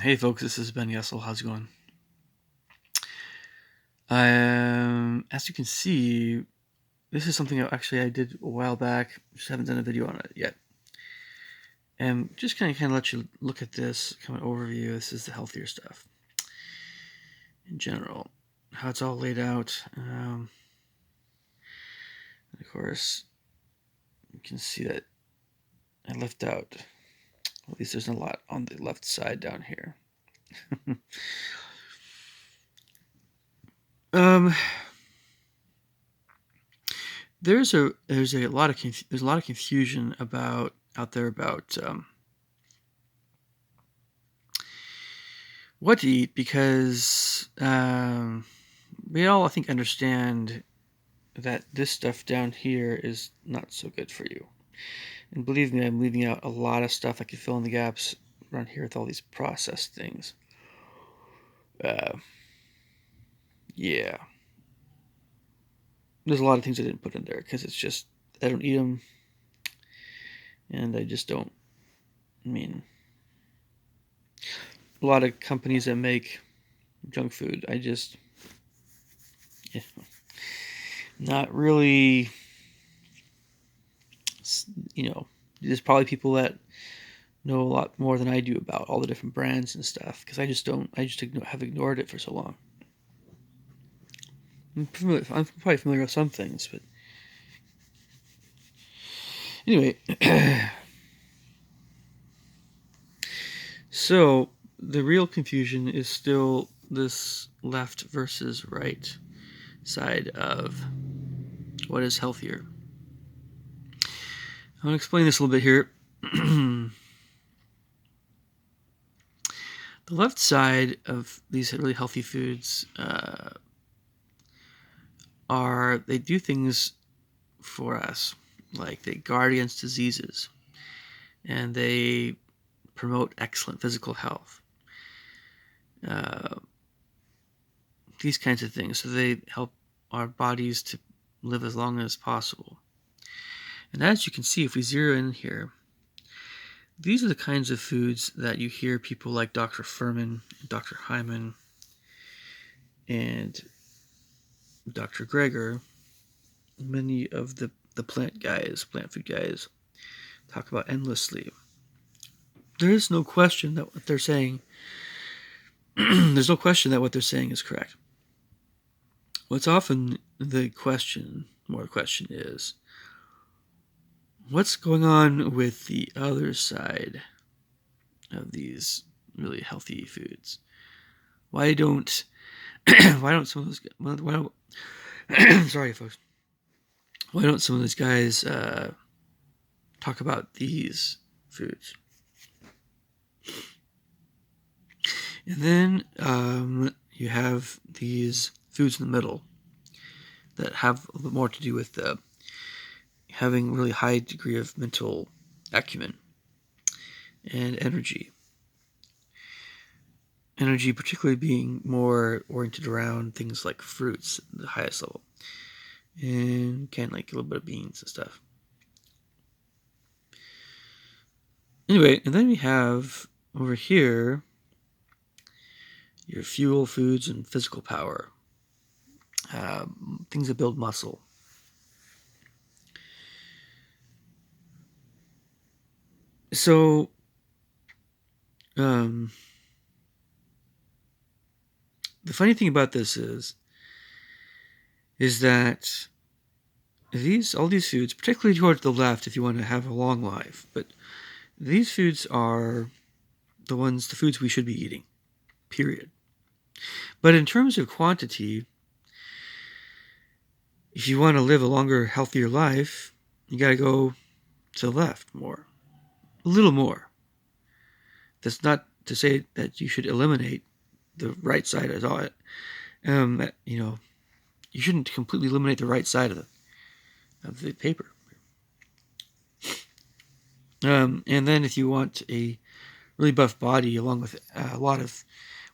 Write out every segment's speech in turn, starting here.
Hey folks, this is Ben Yessel. How's it going? As you can see, this is something I did a while back. Just haven't done a video on it yet. And just kind of let you look at this kind of overview. This is the healthier stuff in general, how it's all laid out. Of course, you can see that I left out. At least there's a lot on the left side down here. um, there's a lot of confusion out there about what to eat, because we all, I think, understand that this stuff down here is not so good for you. And believe me, I'm leaving out a lot of stuff. I could fill in the gaps around here with all these processed things. Yeah. There's a lot of things I didn't put in there because it's just, I don't eat them. And I just don't. I mean, a lot of companies that make junk food, yeah, not really, there's probably people that know a lot more than I do about all the different brands and stuff, because I just have ignored it for so long. I'm probably familiar with some things, but anyway. So the real confusion is still this left versus right side of what is healthier. I want to explain this a little bit here. The left side of these really healthy foods they do things for us, like they guard against diseases, and they promote excellent physical health. These kinds of things. So they help our bodies to live as long as possible. And as you can see, if we zero in here, these are the kinds of foods that you hear people like Dr. Furman, Dr. Hyman, and Dr. Greger, many of the plant food guys, talk about endlessly. There is no question that what they're saying there's no question that what they're saying is correct. What's often the question is, what's going on with the other side of these really healthy foods? Why don't some of those sorry folks, why don't some of those guys talk about these foods? And then you have these foods in the middle that have a little bit more to do with having really high degree of mental acumen and energy. Energy particularly being more oriented around things like fruits at the highest level, and kind of like a little bit of beans and stuff. Anyway, and then we have over here your fuel foods and physical power, things that build muscle. So, the funny thing about this is that all these foods, particularly towards the left, if you want to have a long life, but these foods are the foods we should be eating, period. But in terms of quantity, if you want to live a longer, healthier life, you got to go to the left more, a little more. That's not to say that you should eliminate the right side at all. You shouldn't completely eliminate the right side of the paper. And then if you want a really buff body along with a lot of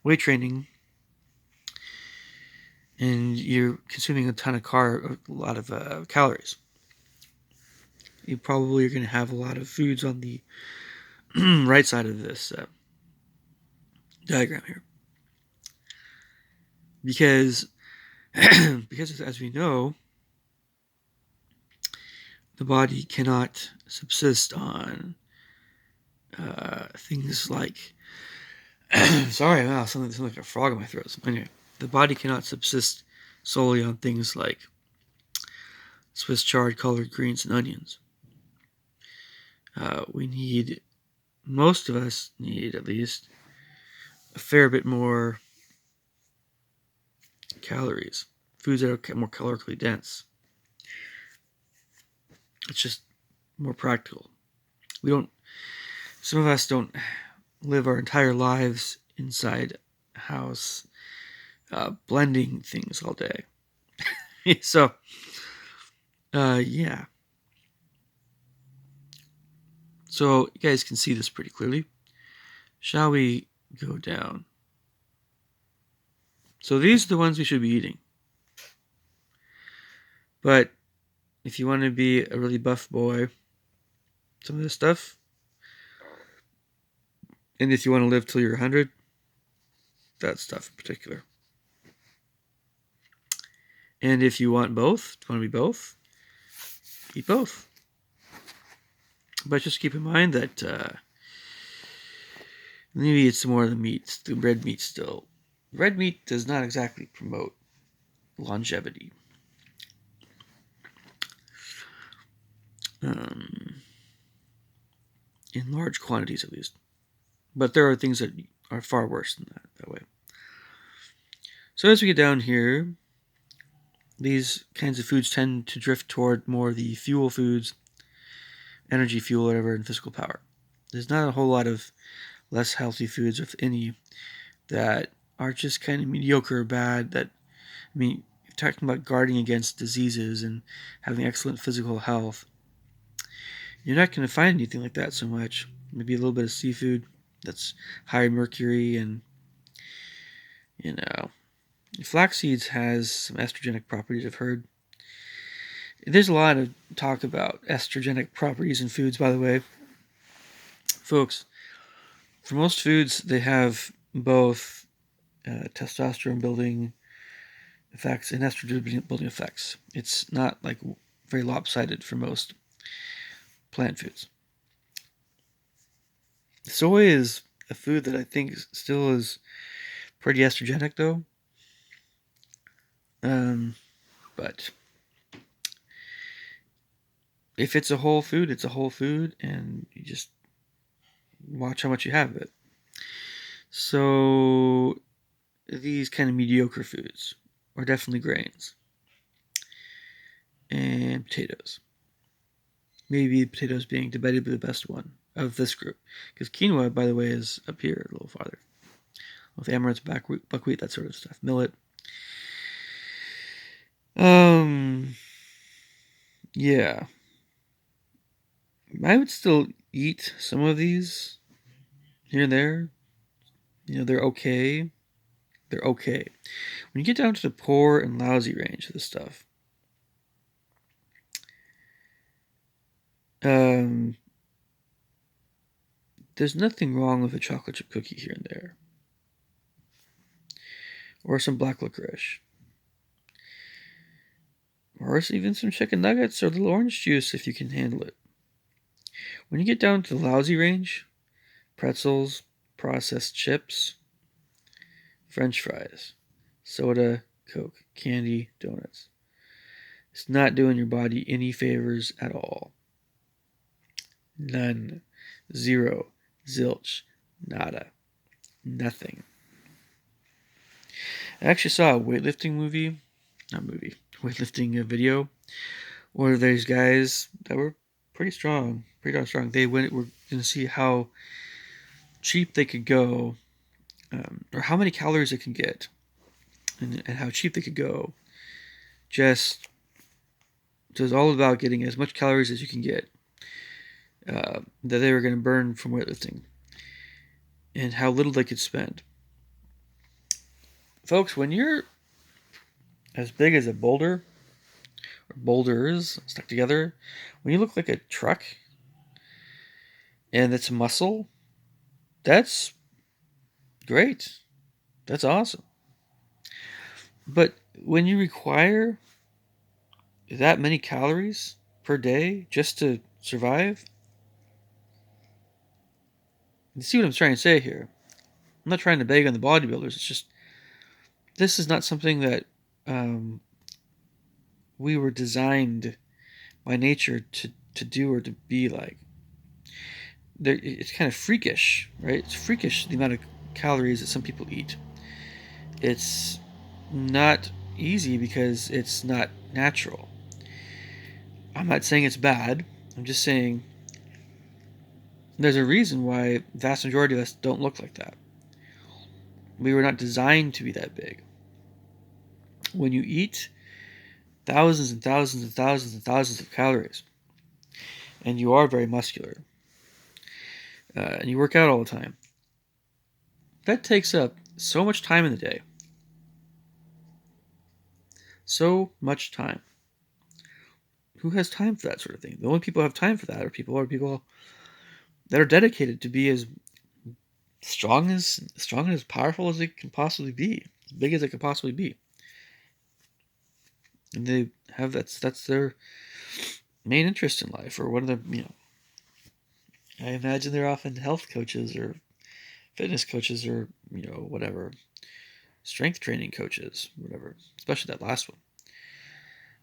weight training, and you're consuming a lot of calories, you probably are going to have a lot of foods on the right side of this diagram here. Because as we know, the body cannot subsist on things like sorry, wow, something like a frog in my throat. Anyway, the body cannot subsist solely on things like Swiss chard, colored greens, and onions. Most of us need at least a fair bit more calories, foods that are more calorically dense. It's just more practical. Some of us don't live our entire lives inside a house blending things all day. So, yeah. So you guys can see this pretty clearly. Shall we go down? So these are the ones we should be eating. But if you want to be a really buff boy, some of this stuff, and if you want to live till you're 100, that stuff in particular. And if you want both, want to be both, eat both. But just keep in mind that maybe it's more of the meat, the red meat still. Red meat does not exactly promote longevity. In large quantities, at least. But there are things that are far worse than that way. So as we get down here, these kinds of foods tend to drift toward more the fuel foods, energy, fuel, whatever, and physical power. There's not a whole lot of less healthy foods, if any, that are just kind of mediocre or bad. That, I mean, you're talking about guarding against diseases and having excellent physical health. You're not going to find anything like that so much. Maybe a little bit of seafood that's high in mercury, and flax seeds has some estrogenic properties, I've heard. There's a lot of talk about estrogenic properties in foods, by the way. Folks, for most foods, they have both testosterone building effects and estrogen building effects. It's not like very lopsided for most plant foods. Soy is a food that I think still is pretty estrogenic, though. But if it's a whole food, it's a whole food, and you just watch how much you have of it. So these kind of mediocre foods are definitely grains and potatoes. Maybe potatoes being debatably the best one of this group, because quinoa, by the way, is up here a little farther with amaranth, buckwheat, that sort of stuff, millet. Yeah, I would still eat some of these here and there. They're okay. They're okay. When you get down to the poor and lousy range of this stuff, there's nothing wrong with a chocolate chip cookie here and there, or some black licorice, or even some chicken nuggets or a little orange juice if you can handle it. When you get down to the lousy range, pretzels, processed chips, French fries, soda, Coke, candy, donuts. It's not doing your body any favors at all. None. Zero. Zilch. Nada. Nothing. I actually saw a weightlifting weightlifting video where there's guys that were pretty darn strong. They were going to see how cheap they could go, or how many calories they can get, and how cheap they could go. So it's all about getting as much calories as you can get that they were going to burn from weightlifting, and how little they could spend. Folks, when you're as big as a boulder, or boulders stuck together, when you look like a truck, and it's muscle, that's Great. That's awesome. But when you require that many calories per day just to survive, you see what I'm trying to say here? I'm not trying to beg on the bodybuilders. It's just this is not something that um, we were designed by nature to do or to be like. It's kind of freakish, right? It's freakish the amount of calories that some people eat. It's not easy because it's not natural. I'm not saying it's bad. I'm just saying there's a reason why the vast majority of us don't look like that. We were not designed to be that big. When you eat thousands and thousands and thousands and thousands of calories, and you are very muscular, and you work out all the time, that takes up so much time in the day. So much time. Who has time for that sort of thing? The only people who have time for that are people that are dedicated to be as strong and as powerful as they can possibly be, as big as they can possibly be. And they have that's their main interest in life, or one of the I imagine they're often health coaches or fitness coaches or whatever, strength training coaches, whatever. Especially that last one.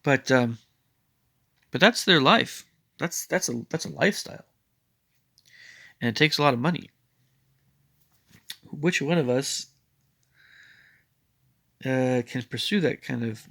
But that's their life. That's a lifestyle, and it takes a lot of money. Which one of us can pursue that kind of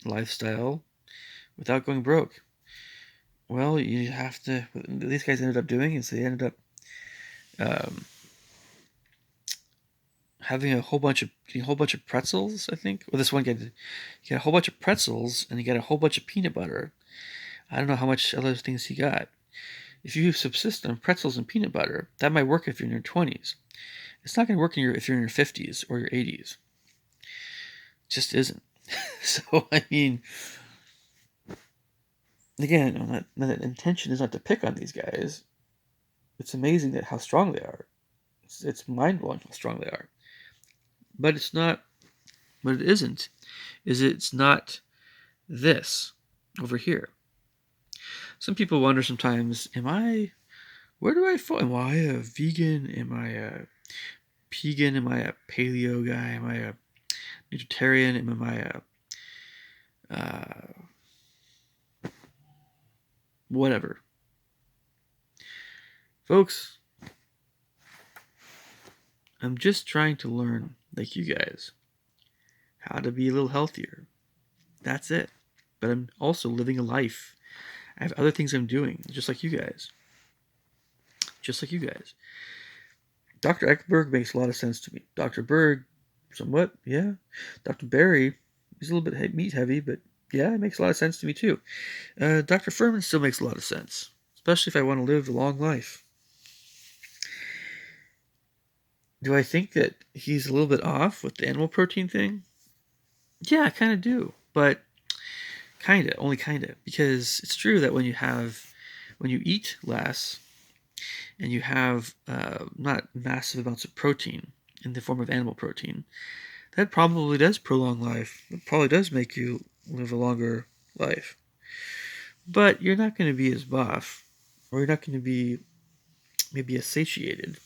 lifestyle without going broke? Well, you have to. What these guys ended up doing is they ended up um, having getting a whole bunch of pretzels. I think. Well, this one guy did. He got a whole bunch of pretzels and he got a whole bunch of peanut butter. I don't know how much other things he got. If you subsist on pretzels and peanut butter, that might work if you're in your 20s. It's not going to work if you're in your 50s or your 80s. It just isn't. So, I mean, again, my intention is not to pick on these guys. It's amazing how strong they are. It's mind-blowing how strong they are. But it's not, what it isn't, is it's not this over here. Some people wonder sometimes, where do I fall? Am I a vegan? Am I a pegan? Am I a paleo guy? Am I a vegetarian? Am I a whatever? Folks, I'm just trying to learn, like you guys, how to be a little healthier. That's it. But I'm also living a life. I have other things I'm doing, just like you guys. Just like you guys. Dr. Eckberg makes a lot of sense to me. Dr. Berg, somewhat, yeah. Dr. Barry, he's a little bit meat heavy, but yeah, it makes a lot of sense to me too. Dr. Furman still makes a lot of sense, especially if I want to live a long life. Do I think that he's a little bit off with the animal protein thing? Yeah, I kind of do, but only kind of, because it's true that when you eat less and you have not massive amounts of protein in the form of animal protein, that probably does prolong life. It probably does make you live a longer life. But you're not going to be as buff, or you're not going to be maybe as satiated.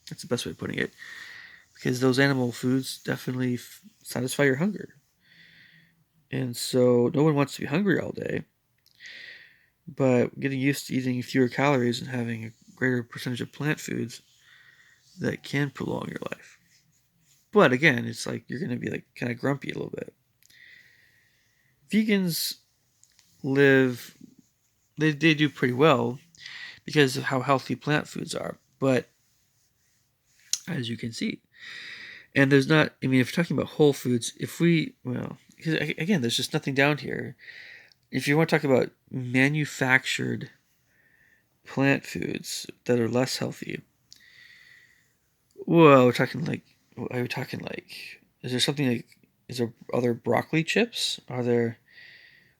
That's the best way of putting it. Because those animal foods definitely satisfy your hunger. And so no one wants to be hungry all day. But getting used to eating fewer calories and having a greater percentage of plant foods, that can prolong your life. But again, it's like you're going to be like kind of grumpy a little bit. Vegans they do pretty well because of how healthy plant foods are. But as you can see, and there's not, if you're talking about whole foods, because again, there's just nothing down here. If you want to talk about manufactured plant foods that are less healthy, well, are we talking like, is there something like, are there broccoli chips? I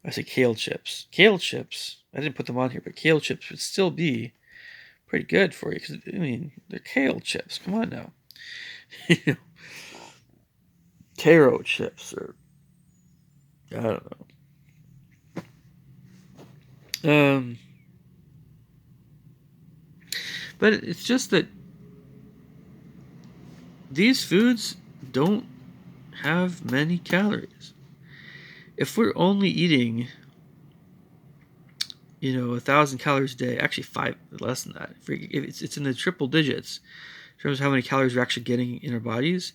say kale chips. Kale chips, I didn't put them on here, but kale chips would still be pretty good for you because, they're kale chips. Come on now. you know, taro chips, or I don't know. But it's just that these foods don't have many calories. If we're only eating, 1,000 calories a day, actually five less than that. If it's in the triple digits in terms of how many calories we're actually getting in our bodies,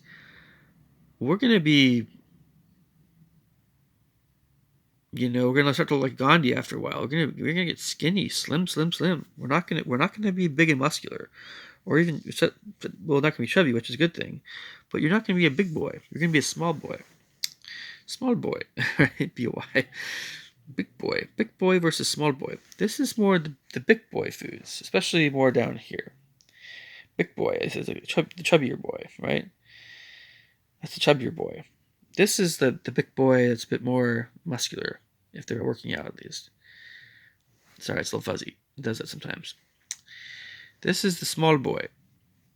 we're gonna be, we're gonna start to look like Gandhi after a while. We're gonna get skinny, slim, slim, slim. We're not gonna be big and muscular, or even, well, not gonna be chubby, which is a good thing. But you're not gonna be a big boy. You're gonna be a small boy. Small boy, right? B-O-Y. Big boy versus small boy. This is more the big boy foods, especially more down here. Big boy, this is the chubbier boy, right? That's the chubbier boy. This is the big boy that's a bit more muscular, if they're working out at least. Sorry, it's a little fuzzy. It does that sometimes. This is the small boy.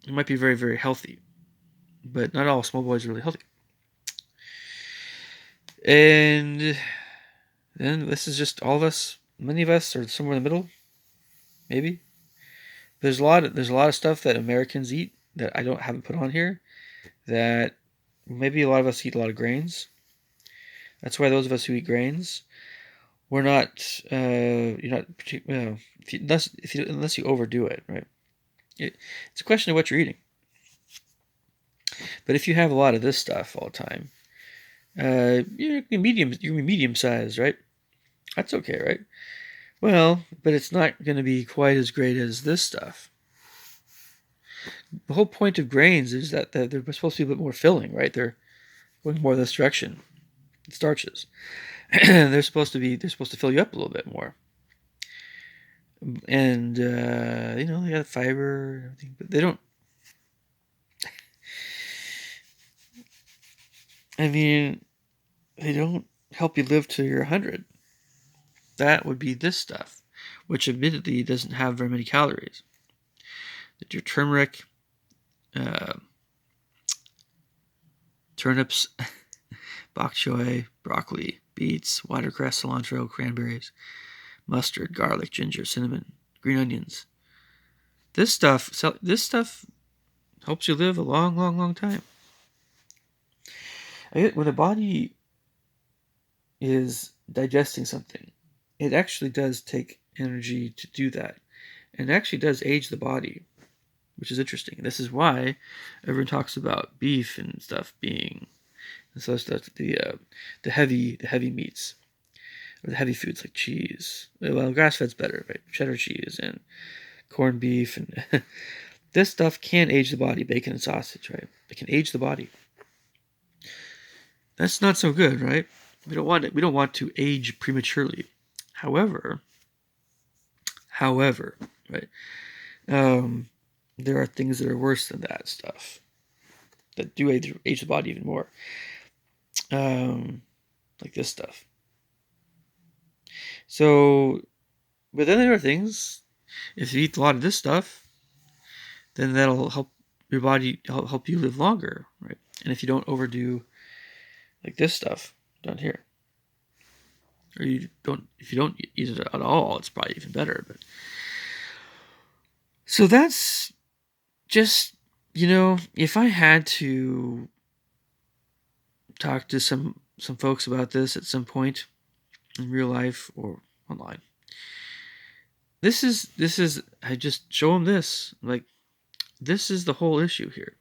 It might be very, very healthy, but not all small boys are really healthy. And then this is just all of us. Many of us are somewhere in the middle, maybe. There's a lot of stuff that Americans eat that I haven't put on here. That maybe a lot of us eat a lot of grains. That's why those of us who eat grains, we're not. You're not unless you overdo it, right? It's a question of what you're eating. But if you have a lot of this stuff all the time, you're medium sized, right? That's okay, right? Well, but it's not going to be quite as great as this stuff. The whole point of grains is that they're supposed to be a bit more filling, right? They're going more this direction. Starches. they're supposed to fill you up a little bit more. And they got fiber and everything, but they don't. I mean, they don't help you live till you're 100. That would be this stuff, which admittedly doesn't have very many calories. Your turmeric, turnips, bok choy, broccoli, beets, watercress, cilantro, cranberries, mustard, garlic, ginger, cinnamon, green onions. This stuff helps you live a long, long, long time. When the body is digesting something, it actually does take energy to do that, and it actually does age the body, which is interesting. This is why everyone talks about beef and stuff being, and so stuff, the heavy meats, or the heavy foods like cheese. Well, grass fed's better, right? Cheddar cheese and corned beef, and this stuff can age the body. Bacon and sausage, right? It can age the body. That's not so good, right? We don't want it. We don't want to age prematurely. However, right? There are things that are worse than that stuff that do age the body even more. Like this stuff. So, but then there are things. If you eat a lot of this stuff, then that'll help your body, help you live longer, right? And if you don't overdo like this stuff down here, or if you don't eat it at all, it's probably even better. But so that's just, if I had to talk to some folks about this at some point in real life or online, this is I just show them this. Like, this is the whole issue here.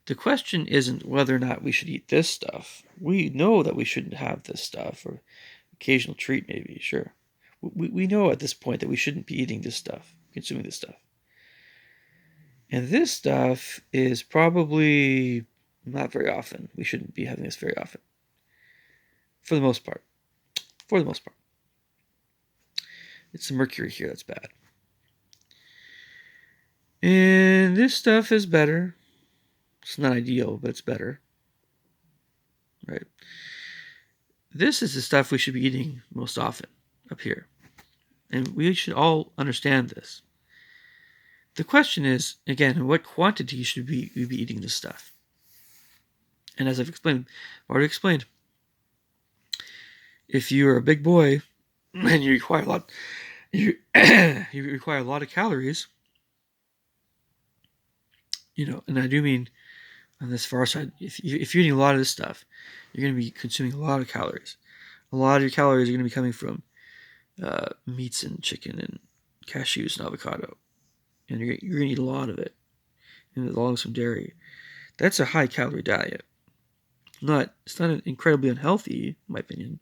The question isn't whether or not we should eat this stuff. We know that we shouldn't have this stuff, or occasional treat maybe, sure. We know at this point that we shouldn't be eating this stuff, consuming this stuff. And this stuff is probably not very often. We shouldn't be having this very often. For the most part. It's the mercury here that's bad. And this stuff is better. It's not ideal, but it's better. Right? This is the stuff we should be eating most often up here. And we should all understand this. The question is, again, in what quantity should we be eating this stuff? And as I've already explained, if you're a big boy and you require a lot, you require a lot of calories, and I do mean on this far side, if you're eating a lot of this stuff, you're going to be consuming a lot of calories. A lot of your calories are going to be coming from meats and chicken and cashews and avocado, and you're going to eat a lot of it, and along with some dairy. That's a high calorie diet. It's not incredibly unhealthy, in my opinion,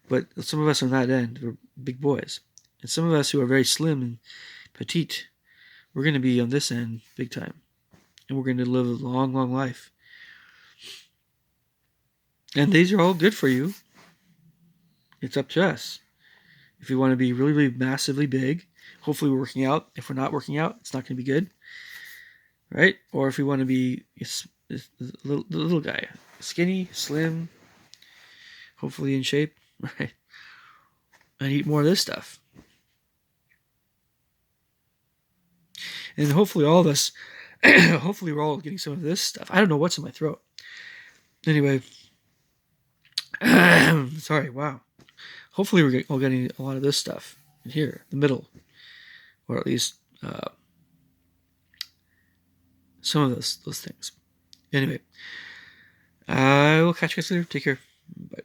but some of us on that end, we're big boys, and some of us who are very slim and petite, we're going to be on this end big time, and we're going to live a long, long life. And these are all good for you. It's up to us. If we want to be really, really massively big, hopefully we're working out. If we're not working out, it's not going to be good, right? Or if we want to be a little guy, skinny, slim, hopefully in shape, right? And eat more of this stuff. And hopefully all of us, hopefully we're all getting some of this stuff. I don't know what's in my throat. Anyway, sorry, wow. Hopefully we're all getting a lot of this stuff in here, the middle, or at least some of those things. Anyway, I will catch you guys later. Take care. Bye.